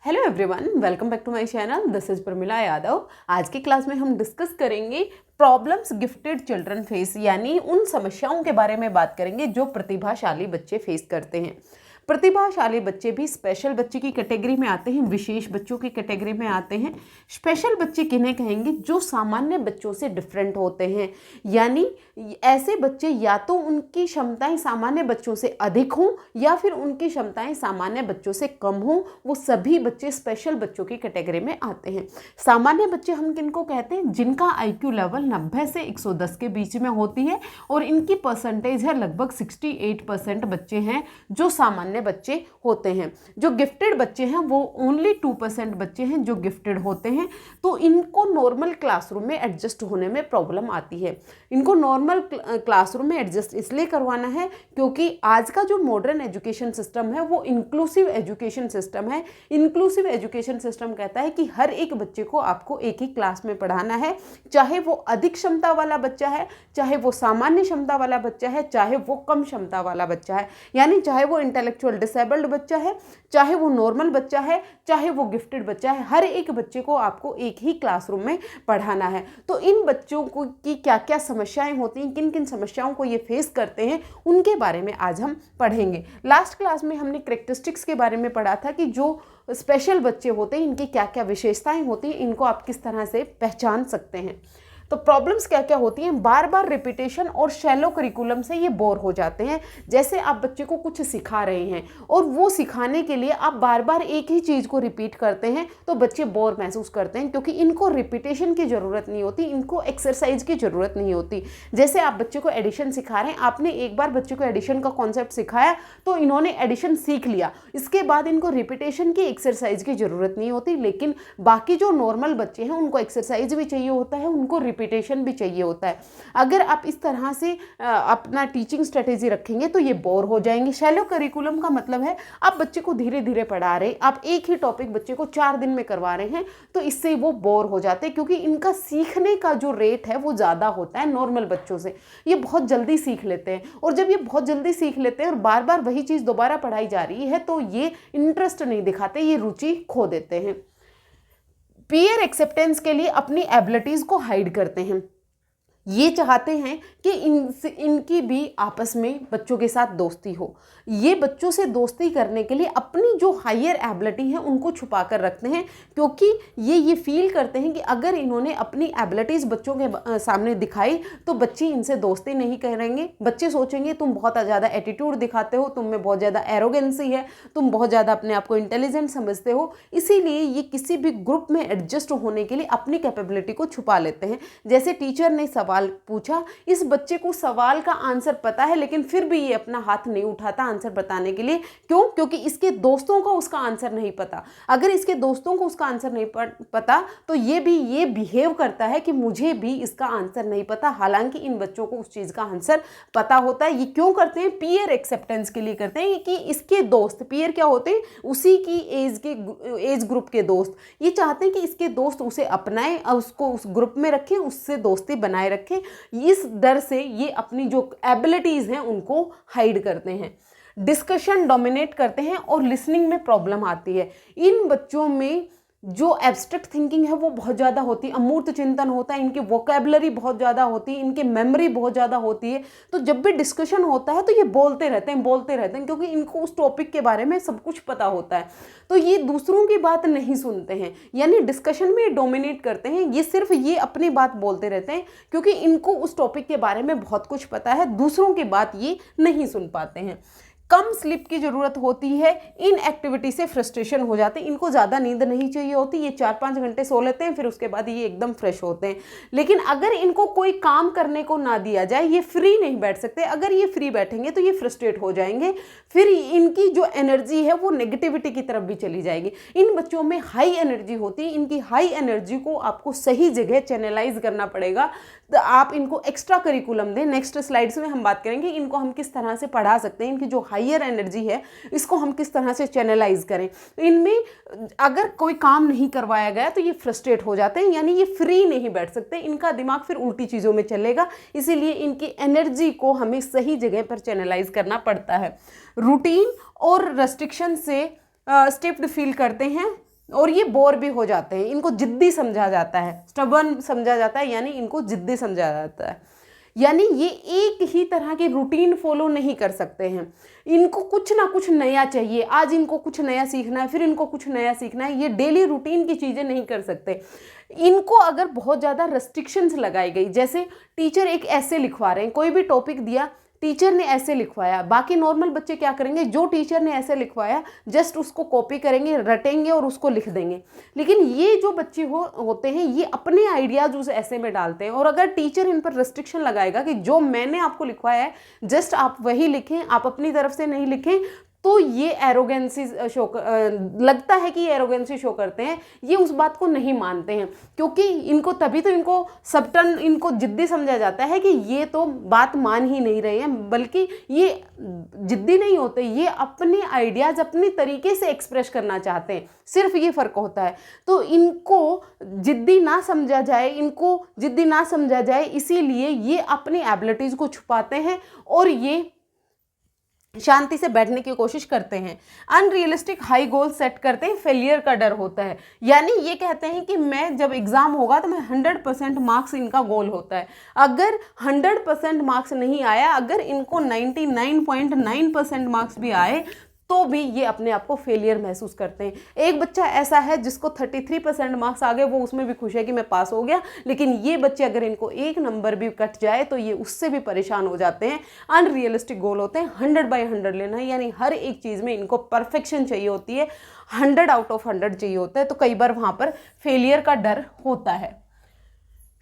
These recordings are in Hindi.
Hello everyone, welcome back to my channel. This is Pramila Yadav. आज की क्लास में हम डिस्कस करेंगे प्रॉब्लम्स गिफ्टेड चिल्ड्रन फेस, यानी उन समस्याओं के बारे में बात करेंगे जो प्रतिभाशाली बच्चे फेस करते हैं। प्रतिभाशाली बच्चे भी स्पेशल बच्चे की कैटेगरी में आते हैं, विशेष बच्चों की कैटेगरी में आते हैं। स्पेशल बच्चे किन्हें कहेंगे? जो सामान्य बच्चों से डिफरेंट होते हैं, यानी ऐसे बच्चे या तो उनकी क्षमताएं सामान्य बच्चों से अधिक हों या फिर उनकी क्षमताएं सामान्य बच्चों से कम हों, वो सभी बच्चे स्पेशल बच्चों की कैटेगरी में आते हैं। सामान्य बच्चे हम किनको कहते हैं? जिनका IQ लेवल 90 से 110 के बीच में होती है और इनकी परसेंटेज है लगभग 68% बच्चे हैं जो सामान्य बच्चे होते हैं। जो गिफ्टेड बच्चे हैं वो ओनली 2% बच्चे हैं जो गिफ्टेड होते हैं। तो इनको नॉर्मल क्लासरूम में एडजस्ट होने में प्रॉब्लम आती है। इनको नॉर्मल क्लासरूम में एडजस्ट इसलिए करवाना है क्योंकि आज का जो मॉडर्न एजुकेशन सिस्टम है वो इंक्लूसिव एजुकेशन सिस्टम है। इंक्लूसिव एजुकेशन सिस्टम कहता है कि हर एक बच्चे को आपको एक ही क्लास में पढ़ाना है, चाहे वो अधिक क्षमता वाला बच्चा है, चाहे वो सामान्य क्षमता वाला बच्चा है, चाहे वो कम क्षमता वाला बच्चा है, यानी चाहे वो इंटेलेक्चुअल डिसेबल्ड बच्चा है, चाहे वो नॉर्मल बच्चा है, चाहे वो गिफ्टेड बच्चा है, हर एक बच्चे को आपको एक ही क्लासरूम में पढ़ाना है। तो इन बच्चों को की क्या क्या समस्याएं होती हैं, किन किन समस्याओं को ये फेस करते हैं, उनके बारे में आज हम पढ़ेंगे। लास्ट क्लास में हमने कैरेक्टरिस्टिक्स के बारे में पढ़ा था कि जो स्पेशल बच्चे होते हैं इनकी क्या क्या विशेषताएं होती हैं, इनको आप किस तरह से पहचान सकते हैं। तो प्रॉब्लम्स क्या क्या होती हैं? बार बार रिपीटेशन और शैलो करिकुलम से ये बोर हो जाते हैं। जैसे आप बच्चे को कुछ सिखा रहे हैं और वो सिखाने के लिए आप बार बार एक ही चीज़ को रिपीट करते हैं तो बच्चे बोर महसूस करते हैं, क्योंकि इनको रिपीटेशन की ज़रूरत नहीं होती, इनको एक्सरसाइज की ज़रूरत नहीं होती। जैसे आप बच्चे को एडिशन सिखा रहे हैं, आपने एक बार बच्चे को एडिशन का कॉन्सेप्ट सिखाया तो इन्होंने एडिशन सीख लिया, इसके बाद इनको रिपीटेशन की एक्सरसाइज की ज़रूरत नहीं होती। लेकिन बाकी जो नॉर्मल बच्चे हैं उनको एक्सरसाइज भी चाहिए होता है, उनको रिपीटेशन भी चाहिए होता है। अगर आप इस तरह से अपना टीचिंग स्ट्रेटेजी रखेंगे तो ये बोर हो जाएंगे। शैलो करिकुलम का मतलब है आप बच्चे को धीरे धीरे पढ़ा रहे हैं, आप एक ही टॉपिक बच्चे को 4 दिन में करवा रहे हैं, तो इससे वो बोर हो जाते हैं, क्योंकि इनका सीखने का जो रेट है वो ज़्यादा होता है नॉर्मल बच्चों से। ये बहुत जल्दी सीख लेते हैं, और जब ये बहुत जल्दी सीख लेते हैं और बार बार वही चीज़ दोबारा पढ़ाई जा रही है तो ये इंटरेस्ट नहीं दिखाते, ये रुचि खो देते हैं। पीयर एक्सेप्टेंस के लिए अपनी एबिलिटीज़ को हाइड करते हैं। ये चाहते हैं कि इनकी भी आपस में बच्चों के साथ दोस्ती हो। ये बच्चों से दोस्ती करने के लिए अपनी जो हायर एबिलिटी है उनको छुपा कर रखते हैं, क्योंकि ये फील करते हैं कि अगर इन्होंने अपनी एबिलिटीज़ बच्चों के सामने दिखाई तो बच्चे इनसे दोस्ती नहीं करेंगे। बच्चे सोचेंगे तुम बहुत ज़्यादा एटीट्यूड दिखाते हो, तुम में बहुत ज़्यादा एरोगेंसी है, तुम बहुत ज़्यादा अपने आप को इंटेलिजेंट समझते हो। इसीलिए ये किसी भी ग्रुप में एडजस्ट होने के लिए अपनी कैपेबिलिटी को छुपा लेते हैं। जैसे टीचर ने सवाल पूछा, इस बच्चे को सवाल का आंसर पता है लेकिन फिर भी ये अपना हाथ नहीं उठाता आंसर बताने के लिए। क्यों? क्योंकि इसके दोस्तों को उसका आंसर नहीं पता। अगर इसके दोस्तों को उसका आंसर नहीं पता तो ये बिहेव करता है कि मुझे भी इसका आंसर नहीं पता, हालांकि इन बच्चों को उस चीज़ का आंसर पता होता है। ये क्यों करते हैं? पीयर एक्सेप्टेंस के लिए करते हैं कि इसके दोस्त, पीयर क्या होते हैं? उसी की एज ग्रुप के दोस्त। ये चाहते हैं कि इसके दोस्त उसे अपनाएं, उसको उस ग्रुप में रखें, उससे दोस्ती बनाए रखें। इस डर से ये अपनी जो एबिलिटीज हैं उनको हाइड करते हैं। डिस्कशन डोमिनेट करते हैं और लिसनिंग में प्रॉब्लम आती है। इन बच्चों में जो एब्स्ट्रैक्ट थिंकिंग है वो बहुत ज़्यादा होती है, अमूर्त चिंतन होता है, इनकी वोकैबुलरी बहुत ज़्यादा होती है, इनकी मेमोरी बहुत ज़्यादा होती है। तो जब भी डिस्कशन होता है तो ये बोलते रहते हैं, क्योंकि इनको उस टॉपिक के बारे में सब कुछ पता होता है। तो ये दूसरों की बात नहीं सुनते हैं, यानी डिस्कशन में डोमिनेट करते हैं। ये सिर्फ ये अपनी बात बोलते रहते हैं क्योंकि इनको उस टॉपिक के बारे में बहुत कुछ पता है, दूसरों की बात ये नहीं सुन पाते हैं। कम स्लीप की ज़रूरत होती है, इन एक्टिविटी से फ्रस्ट्रेशन हो जाते हैं। इनको ज़्यादा नींद नहीं चाहिए होती, ये 4-5 घंटे सो लेते हैं, फिर उसके बाद ये एकदम फ्रेश होते हैं। लेकिन अगर इनको कोई काम करने को ना दिया जाए, ये फ्री नहीं बैठ सकते। अगर ये फ्री बैठेंगे तो ये फ्रस्ट्रेट हो जाएंगे, फिर इनकी जो एनर्जी है वो नेगेटिविटी की तरफ भी चली जाएगी। इन बच्चों में हाई एनर्जी होती है, इनकी हाई एनर्जी को आपको सही जगह चैनलाइज करना पड़ेगा। तो आप इनको एक्स्ट्रा करिकुलम दें। नेक्स्ट स्लाइड्स में हम बात करेंगे इनको हम किस तरह से पढ़ा सकते हैं, इनकी जो हायर एनर्जी है इसको हम किस तरह से चैनलाइज करें। इनमें अगर कोई काम नहीं करवाया गया तो ये फ्रस्ट्रेट हो जाते हैं, यानी ये फ्री नहीं बैठ सकते, इनका दिमाग फिर उल्टी चीज़ों में चलेगा। इसीलिए इनकी एनर्जी को हमें सही जगह पर चैनलाइज करना पड़ता है। रूटीन और रेस्ट्रिक्शन से स्टिफ्ड फील करते हैं, और ये बोर भी हो जाते हैं। इनको जिद्दी समझा जाता है, स्टबर्न समझा जाता है, यानी इनको जिद्दी समझा जाता है। यानी ये एक ही तरह की रूटीन फॉलो नहीं कर सकते हैं, इनको कुछ ना कुछ नया चाहिए। आज इनको कुछ नया सीखना है, फिर इनको कुछ नया सीखना है। ये डेली रूटीन की चीज़ें नहीं कर सकते। इनको अगर बहुत ज़्यादा रेस्ट्रिक्शंस लगाई गई, जैसे टीचर एक ऐसे लिखवा रहे हैं, कोई भी टॉपिक दिया, टीचर ने ऐसे लिखवाया, बाकी नॉर्मल बच्चे क्या करेंगे, जो टीचर ने ऐसे लिखवाया जस्ट उसको कॉपी करेंगे, रटेंगे और उसको लिख देंगे। लेकिन ये जो बच्चे होते हैं, ये अपने आइडियाज़ उस ऐसे में डालते हैं। और अगर टीचर इन पर रेस्ट्रिक्शन लगाएगा कि जो मैंने आपको लिखवाया है जस्ट आप वही लिखें, आप अपनी तरफ से नहीं लिखें, तो ये एरोगेंसी लगता है कि ये एरोगेंसी शो करते हैं। ये उस बात को नहीं मानते हैं, क्योंकि इनको तभी तो इनको सबटन, इनको जिद्दी समझा जाता है कि ये तो बात मान ही नहीं रहे हैं, बल्कि ये जिद्दी नहीं होते, ये अपने आइडियाज़ अपने तरीके से एक्सप्रेस करना चाहते हैं, सिर्फ ये फ़र्क होता है। तो इनको जिद्दी ना समझा जाए, इनको जिद्दी ना समझा जाए, इसीलिए ये अपनी एबिलिटीज़ को छुपाते हैं और ये शांति से बैठने की कोशिश करते हैं। अनरियलिस्टिक हाई गोल सेट करते हैं, फेलियर का डर होता है। यानी ये कहते हैं कि मैं जब एग्ज़ाम होगा तो मैं 100% मार्क्स, इनका गोल होता है। अगर 100% मार्क्स नहीं आया, अगर इनको 99.9% मार्क्स भी आए, तो भी ये अपने आप को फेलियर महसूस करते हैं। एक बच्चा ऐसा है जिसको 33% मार्क्स आ गए, वो उसमें भी खुश है कि मैं पास हो गया। लेकिन ये बच्चे अगर इनको एक नंबर भी कट जाए तो ये उससे भी परेशान हो जाते हैं। अनरियलिस्टिक गोल होते हैं, 100/100 लेना है, यानी हर एक चीज़ में इनको परफेक्शन चाहिए होती है, 100 आउट ऑफ 100 चाहिए होता है। तो कई बार वहाँ पर फेलियर का डर होता है।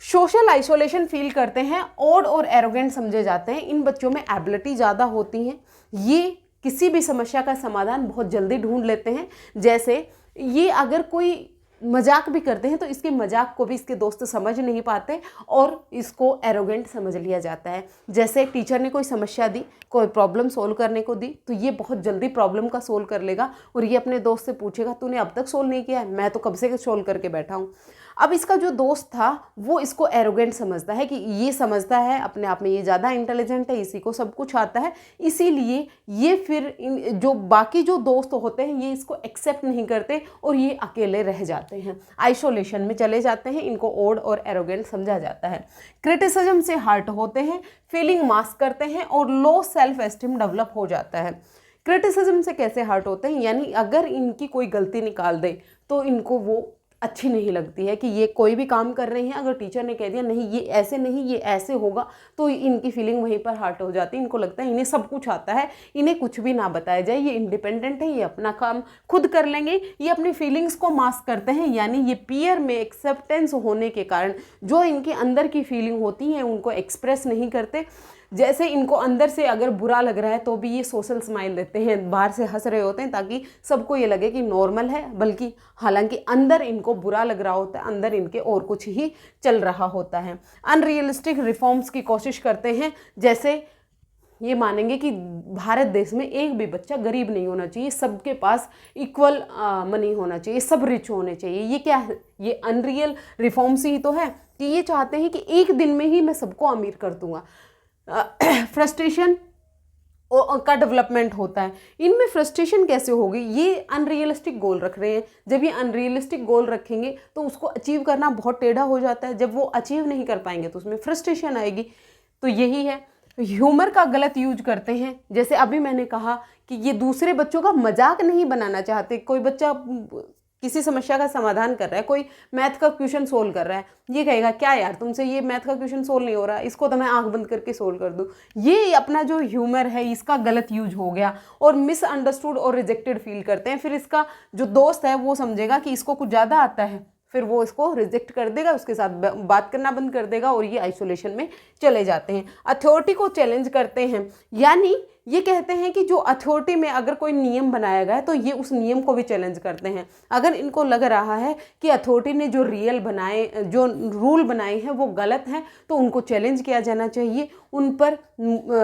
सोशल आइसोलेशन फील करते हैं, ऑड और एरोगेंट समझे जाते हैं। इन बच्चों में एबिलिटी ज़्यादा होती हैं, ये किसी भी समस्या का समाधान बहुत जल्दी ढूंढ लेते हैं। जैसे ये अगर कोई मजाक भी करते हैं तो इसके मजाक को भी इसके दोस्त समझ नहीं पाते और इसको एरोगेंट समझ लिया जाता है। जैसे टीचर ने कोई समस्या दी, कोई प्रॉब्लम सोल्व करने को दी, तो ये बहुत जल्दी प्रॉब्लम का सोल्व कर लेगा और ये अपने दोस्त से पूछेगा तूने अब तक सोल्व नहीं किया है, मैं तो कब से सोल्व करके बैठा हूँ। अब इसका जो दोस्त था वो इसको एरोगेंट समझता है कि ये समझता है अपने आप में, ये ज़्यादा इंटेलिजेंट है, इसी को सब कुछ आता है, इसीलिए ये फिर जो बाकी जो दोस्त होते हैं ये इसको एक्सेप्ट नहीं करते और ये अकेले रह जाते हैं, आइसोलेशन में चले जाते हैं। इनको ओड और एरोगेंट समझा जाता है। क्रिटिसिज्म से हर्ट होते हैं, फीलिंग मास्क करते हैं और लो सेल्फ एस्टीम डेवलप हो जाता है। क्रिटिसिज्म से कैसे हर्ट होते हैं, यानी अगर इनकी कोई गलती निकाल दे तो इनको वो अच्छी नहीं लगती है कि ये कोई भी काम कर रही हैं, अगर टीचर ने कह दिया नहीं ये ऐसे नहीं ये ऐसे होगा, तो इनकी फीलिंग वहीं पर हर्ट हो जाती है। इनको लगता है इन्हें सब कुछ आता है, इन्हें कुछ भी ना बताया जाए, ये इंडिपेंडेंट है, ये अपना काम खुद कर लेंगे। ये अपनी फीलिंग्स को मास्क करते हैं, यानी ये पीयर में एक्सेप्टेंस होने के कारण जो इनके अंदर की फीलिंग होती है उनको एक्सप्रेस नहीं करते। जैसे इनको अंदर से अगर बुरा लग रहा है तो भी ये सोशल स्माइल देते हैं, बाहर से हंस रहे होते हैं ताकि सबको ये लगे कि नॉर्मल है, बल्कि हालांकि अंदर इनको बुरा लग रहा होता है, अंदर इनके और कुछ ही चल रहा होता है। अनरियलिस्टिक रिफॉर्म्स की कोशिश करते हैं, जैसे ये मानेंगे कि भारत देश में एक भी बच्चा गरीब नहीं होना चाहिए, सबके पास इक्वल मनी होना चाहिए, सब रिच होने चाहिए। ये क्या है, ये अनरियल रिफॉर्म्स ही तो है कि ये चाहते हैं कि एक दिन में ही मैं सबको अमीर कर दूंगा। फ्रस्ट्रेशन का डेवलपमेंट होता है। इनमें फ्रस्ट्रेशन कैसे होगी, ये अनरियलिस्टिक गोल रख रहे हैं। जब ये अनरियलिस्टिक गोल रखेंगे तो उसको अचीव करना बहुत टेढ़ा हो जाता है, जब वो अचीव नहीं कर पाएंगे तो उसमें फ्रस्ट्रेशन आएगी। तो यही है, ह्यूमर का गलत यूज करते हैं। जैसे अभी मैंने कहा कि ये दूसरे बच्चों का मजाक नहीं बनाना चाहते। कोई बच्चा किसी समस्या का समाधान कर रहा है, कोई मैथ का क्वेश्चन सोल्व कर रहा है, ये कहेगा क्या यार तुमसे ये मैथ का क्वेश्चन सोल्व नहीं हो रहा, इसको तो मैं आंख बंद करके सोल्व कर दूं। ये अपना जो ह्यूमर है इसका गलत यूज हो गया और मिसअंडरस्टूड और रिजेक्टेड फील करते हैं। फिर इसका जो दोस्त है वो समझेगा कि इसको कुछ ज़्यादा आता है, फिर वो इसको रिजेक्ट कर देगा, उसके साथ बात करना बंद कर देगा और ये आइसोलेशन में चले जाते हैं। अथॉरिटी को चैलेंज करते हैं, यानी ये कहते हैं कि जो अथॉरिटी में अगर कोई नियम बनाया गया है तो ये उस नियम को भी चैलेंज करते हैं। अगर इनको लग रहा है कि अथॉरिटी ने जो जो रूल बनाए हैं वो गलत हैं तो उनको चैलेंज किया जाना चाहिए, उन पर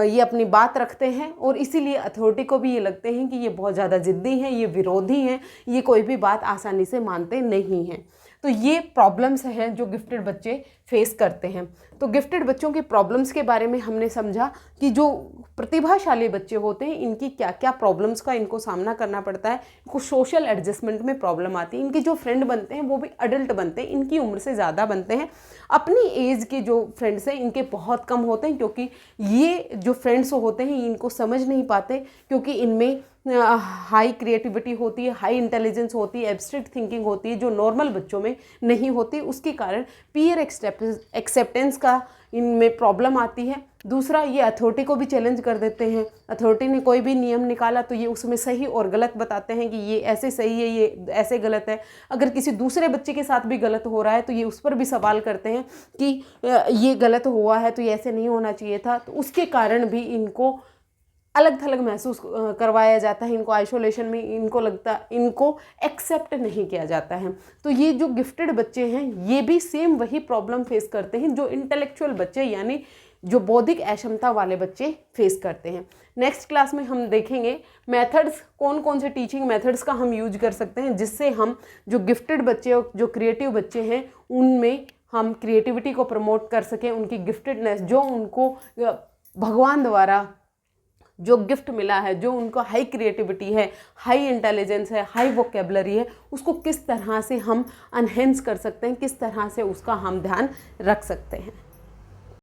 ये अपनी बात रखते हैं और इसीलिए अथॉरिटी को भी ये लगते हैं कि ये बहुत ज़्यादा ज़िद्दी हैं, ये विरोधी हैं, ये कोई भी बात आसानी से मानते नहीं हैं। तो ये प्रॉब्लम्स हैं जो गिफ्टेड बच्चे फेस करते हैं। तो तो गिफ्टेड बच्चों की प्रॉब्लम्स के बारे में हमने समझा कि जो प्रतिभाशाली बच्चे होते हैं इनकी क्या क्या प्रॉब्लम्स का इनको सामना करना पड़ता है, इनको सोशल एडजस्टमेंट में प्रॉब्लम आती है, इनके जो फ्रेंड बनते हैं वो भी अडल्ट बनते हैं, इनकी उम्र से ज़्यादा बनते हैं, अपनी एज के जो फ्रेंड्स हैं इनके बहुत कम होते हैं, क्योंकि ये जो फ्रेंड्स होते हैं इनको समझ नहीं पाते, क्योंकि इनमें हाई क्रिएटिविटी होती है, हाई इंटेलिजेंस होती है, एब्स्ट्रैक्ट थिंकिंग होती है जो नॉर्मल बच्चों में नहीं होती, उसके कारण पीयर एक्सेप्टेंस का इनमें प्रॉब्लम आती है। दूसरा, ये अथॉरिटी को भी चैलेंज कर देते हैं, अथॉरिटी ने कोई भी नियम निकाला तो ये उसमें सही और गलत बताते हैं कि ये ऐसे सही है, ये ऐसे गलत है। अगर किसी दूसरे बच्चे के साथ भी गलत हो रहा है तो ये उस पर भी सवाल करते हैं कि ये गलत हुआ है तो ये ऐसे नहीं होना चाहिए था, तो उसके कारण भी इनको अलग थलग महसूस करवाया जाता है, इनको आइसोलेशन में इनको लगता, इनको एक्सेप्ट नहीं किया जाता है। तो ये जो गिफ्टेड बच्चे हैं ये भी सेम वही प्रॉब्लम फेस करते हैं जो इंटेलेक्चुअल बच्चे यानी जो बौद्धिक अक्षमता वाले बच्चे फेस करते हैं। नेक्स्ट क्लास में हम देखेंगे मेथड्स, कौन कौन से टीचिंग मेथड्स का हम यूज कर सकते हैं जिससे हम जो गिफ्टेड बच्चे और जो क्रिएटिव बच्चे हैं उनमें हम क्रिएटिविटी को प्रमोट कर सकें, उनकी गिफ्टेडनेस जो उनको भगवान द्वारा जो गिफ्ट मिला है, जो उनको हाई क्रिएटिविटी है, हाई इंटेलिजेंस है, हाई वोकेबलरी है, उसको किस तरह से हम अनहेंस कर सकते हैं, किस तरह से उसका हम ध्यान रख सकते हैं।